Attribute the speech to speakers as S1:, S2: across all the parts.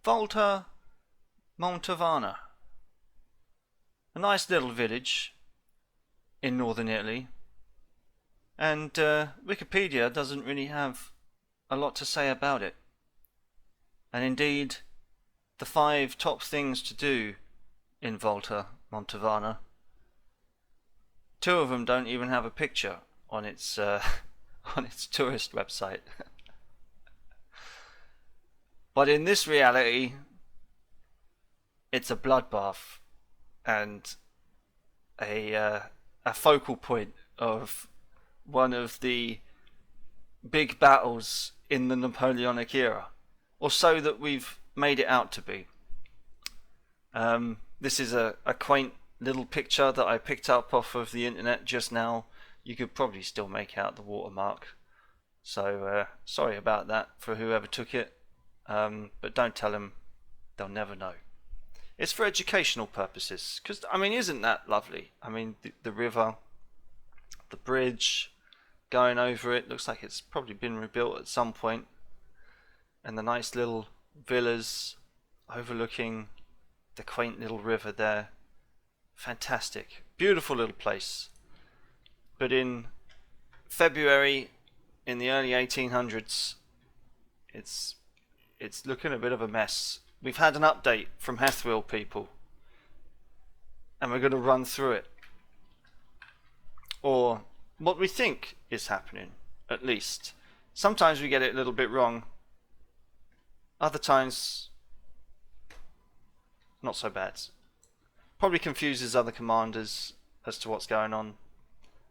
S1: Volta Montavana. A nice little village in northern Italy. And Wikipedia doesn't really have a lot to say about it. And indeed, the 5 top things to do in Volta Montavana, 2 of them don't even have a picture on its on its tourist website. But in this reality, it's a bloodbath and a focal point of one of the big battles in the Napoleonic era, or so that we've made it out to be. This is a quaint little picture that I picked up off of the internet just now. You could probably still make out the watermark, so sorry about that for whoever took it, but don't tell them, they'll never know. It's for educational purposes, because I mean, isn't that lovely? I mean, the river, the bridge going over it, looks like it's probably been rebuilt at some point, and the nice little villas overlooking the quaint little river there. Fantastic, beautiful little place. But in February, in the early 1800s, it's looking a bit of a mess. We've had an update from Hethwil people, and we're going to run through it, or what we think is happening, at least. Sometimes we get it a little bit wrong, other times not so bad. Probably confuses other commanders as to what's going on,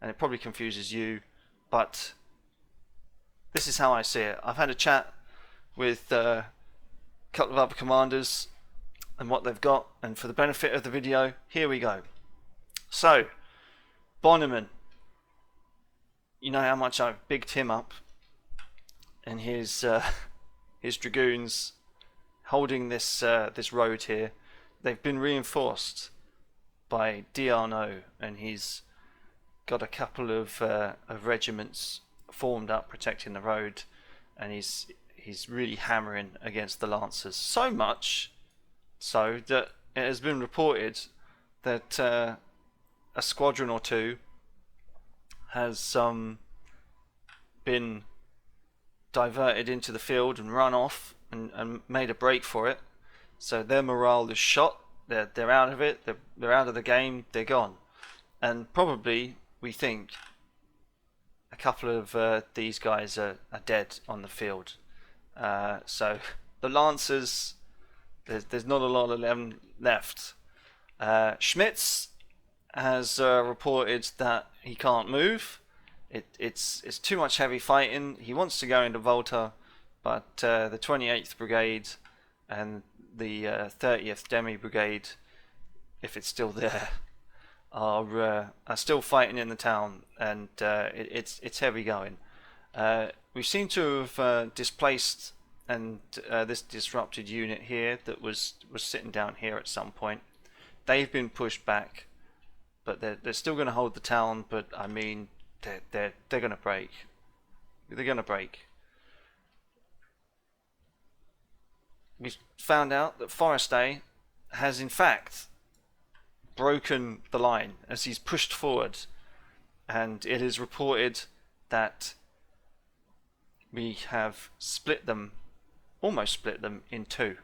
S1: and it probably confuses you, but this is how I see it. I've had a chat with a couple of other commanders and what they've got, and for the benefit of the video, here we go. So, Bonneman, you know how much I've bigged him up, and his dragoons holding this this road here. They've been reinforced by Diarno, and he's got a couple of regiments formed up protecting the road, and he's really hammering against the Lancers. So much so that it has been reported that a squadron or two has been diverted into the field and run off and made a break for it. So their morale is shot. They're out of it. They're out of the game. They're gone. And probably, we think, a couple of these guys are dead on the field. So the Lancers, there's not a lot of them left. Schmitz has reported that he can't move. It's too much heavy fighting. He wants to go into Volta, but the 28th Brigade and the 30th Demi Brigade, if it's still there, are still fighting in the town, and it's heavy going. We seem to have displaced and this disrupted unit here that was sitting down here at some point. They've been pushed back, but they're still going to hold the town. But I mean, they're going to break. They're going to break. We found out that Forestier has in fact broken the line as he's pushed forward, and it is reported that we have split them, almost split them in 2.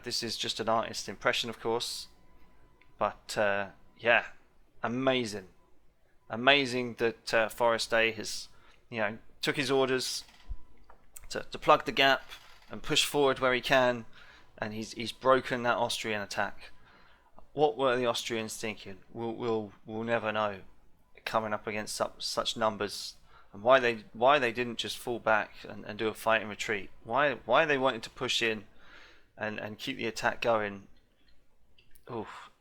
S1: This is just an artist's impression, of course, but yeah, amazing that Forestier has, took his orders to plug the gap and push forward where he can, and he's broken that Austrian attack. What were the Austrians thinking? We'll never know, coming up against such numbers, and why they didn't just fall back and do a fight and retreat. Why they wanted to push in and keep the attack going.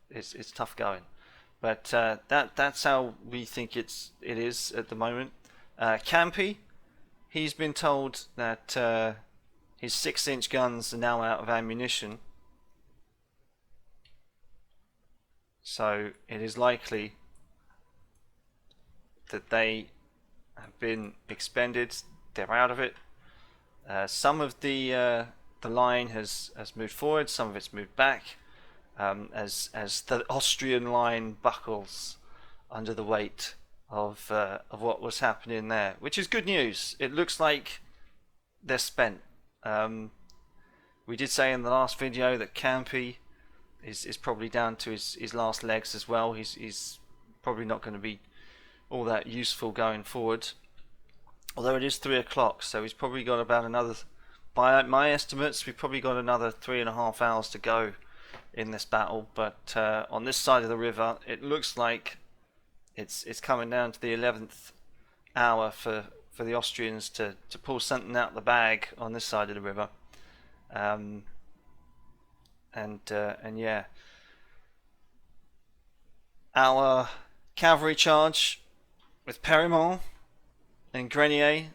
S1: It's tough going, but that's how we think it is at the moment. Campi, he's been told that his 6-inch guns are now out of ammunition, so it is likely that they have been expended. They're out of it. Some of the the line has moved forward, some of it's moved back, as the Austrian line buckles under the weight of what was happening there, which is good news. It looks like they're spent. We did say in the last video that Campy is probably down to his last legs as well. He's probably not going to be all that useful going forward. Although it is 3 o'clock, so he's probably got about another, by my estimates, we've probably got another 3.5 hours to go in this battle. But on this side of the river, it looks like it's coming down to the 11th hour for the Austrians to pull something out of the bag on this side of the river. And yeah, our cavalry charge with Perimont and Grenier,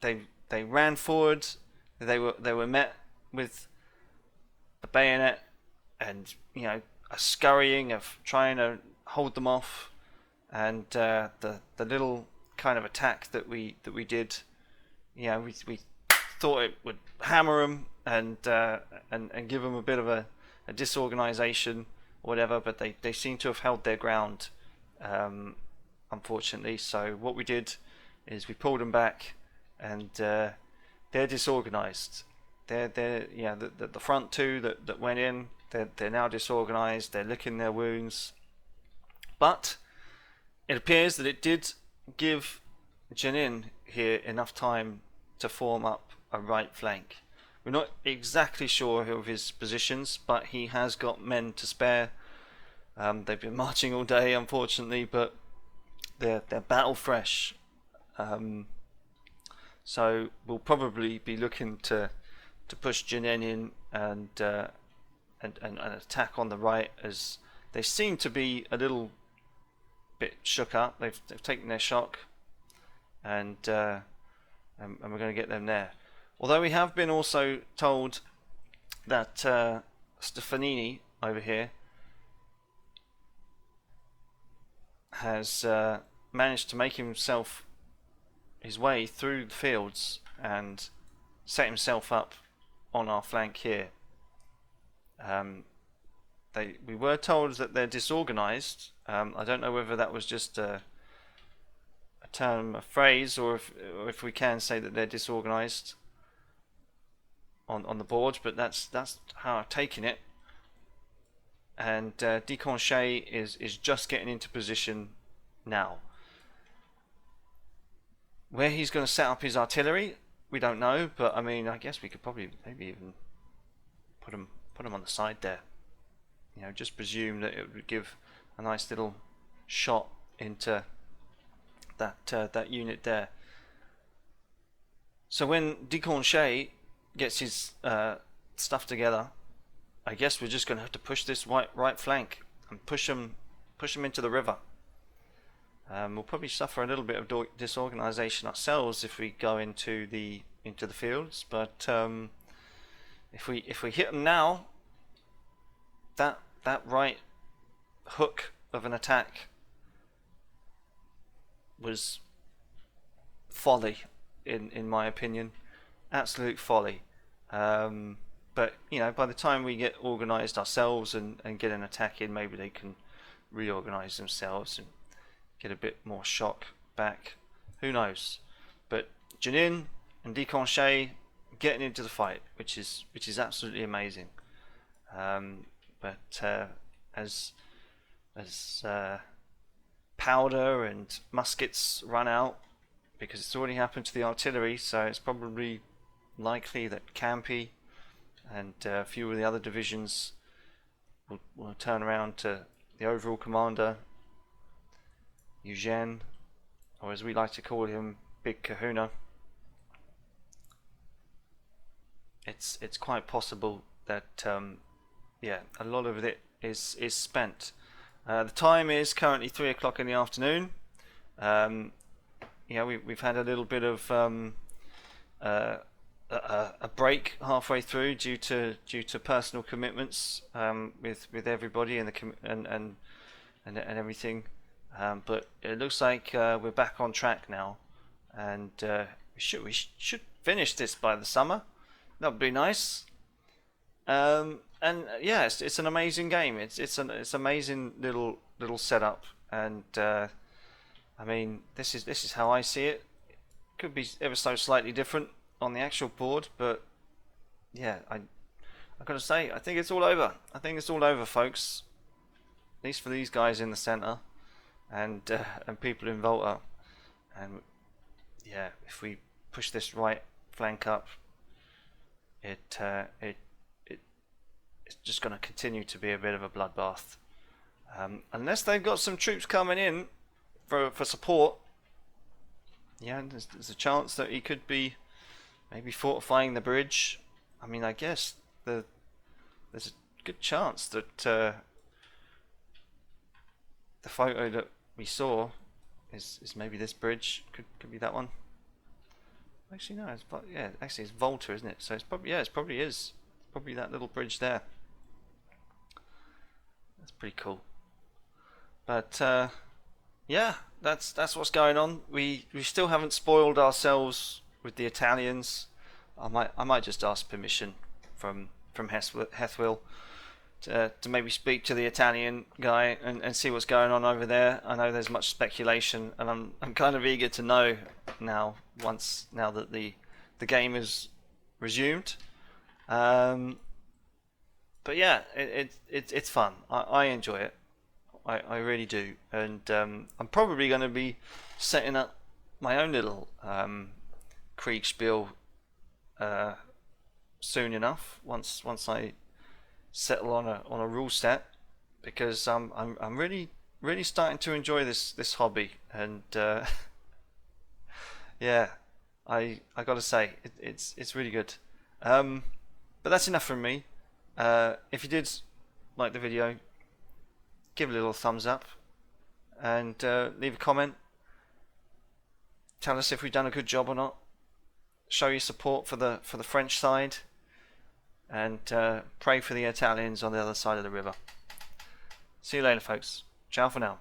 S1: they ran forward. They were met with a bayonet and a scurrying of trying to hold them off, and the little kind of attack that we did, we thought it would hammer them and give them a bit of a disorganization or whatever, but they seem to have held their ground, unfortunately. So what we did is we pulled them back, and they're disorganized. The front two that went in, they're now disorganized. They're licking their wounds, but it appears that it did give Jenin here enough time to form up a right flank. We're not exactly sure of his positions, but he has got men to spare. They've been marching all day, unfortunately, but they're battle fresh. So we'll probably be looking to push Jenin in and attack on the right, as they seem to be a little bit shook up. They've taken their shock, and we're going to get them there. Although we have been also told that Stefanini over here has managed to make himself his way through the fields and set himself up on our flank here. We were told that they're disorganized. I don't know whether that was just a term, a phrase, or if we can say that they're disorganized on the board, but that's how I've taken it. And Deconchet is just getting into position now. Where he's going to set up his artillery, we don't know, but I mean, I guess we could probably maybe even put him on the side there. Just presume that it would give a nice little shot into that unit there. So when Deconchet gets his stuff together, I guess we're just going to have to push this right flank and push him into the river. We'll probably suffer a little bit of disorganization ourselves if we go into the fields, but if we hit them now, that right hook of an attack was folly, in my opinion, absolute folly. But by the time we get organized ourselves and get an attack in, maybe they can reorganize themselves and get a bit more shock back. Who knows? But Jenin and Deconchet getting into the fight, which is absolutely amazing. But as powder and muskets run out, because it's already happened to the artillery, so it's probably likely that Campy and a few of the other divisions will turn around to the overall commander, Eugene, or as we like to call him, Big Kahuna. It's quite possible that a lot of it is spent. The time is currently 3 o'clock in the afternoon. We've had a little bit of a break halfway through due to personal commitments with everybody and everything. But it looks like we're back on track now, and we should finish this by the summer. That would be nice. And yeah, it's an amazing game. It's amazing little setup, and I mean this is how I see it. Could be ever so slightly different on the actual board, but yeah, I gotta say, I think it's all over. I think it's all over, folks. At least for these guys in the center, and people in Volta. And yeah, if we push this right flank up, it's just going to continue to be a bit of a bloodbath, unless they've got some troops coming in for support. Yeah, there's a chance that he could be maybe fortifying the bridge. I mean, I guess there's a good chance that the photo that we saw is maybe this bridge. Could be that one. Actually, no. Actually, it's Volta, isn't it? So it's probably it probably is. It's probably that little bridge there. That's pretty cool. But yeah, that's what's going on. We still haven't spoiled ourselves with the Italians. I might just ask permission from Hethwil to maybe speak to the Italian guy and see what's going on over there. I know there's much speculation, and I'm kind of eager to know now that the game is resumed. But yeah, it's fun. I enjoy it. I really do, and I'm probably going to be setting up my own little Kriegspiel soon enough. Once I settle on a rule set, because I'm really starting to enjoy this hobby, and yeah, I gotta say it's really good. But that's enough from me. If you did like the video, give it a little thumbs up, and leave a comment. Tell us if we've done a good job or not. Show your support for the French side, and pray for the Italians on the other side of the river. See you later, folks. Ciao for now.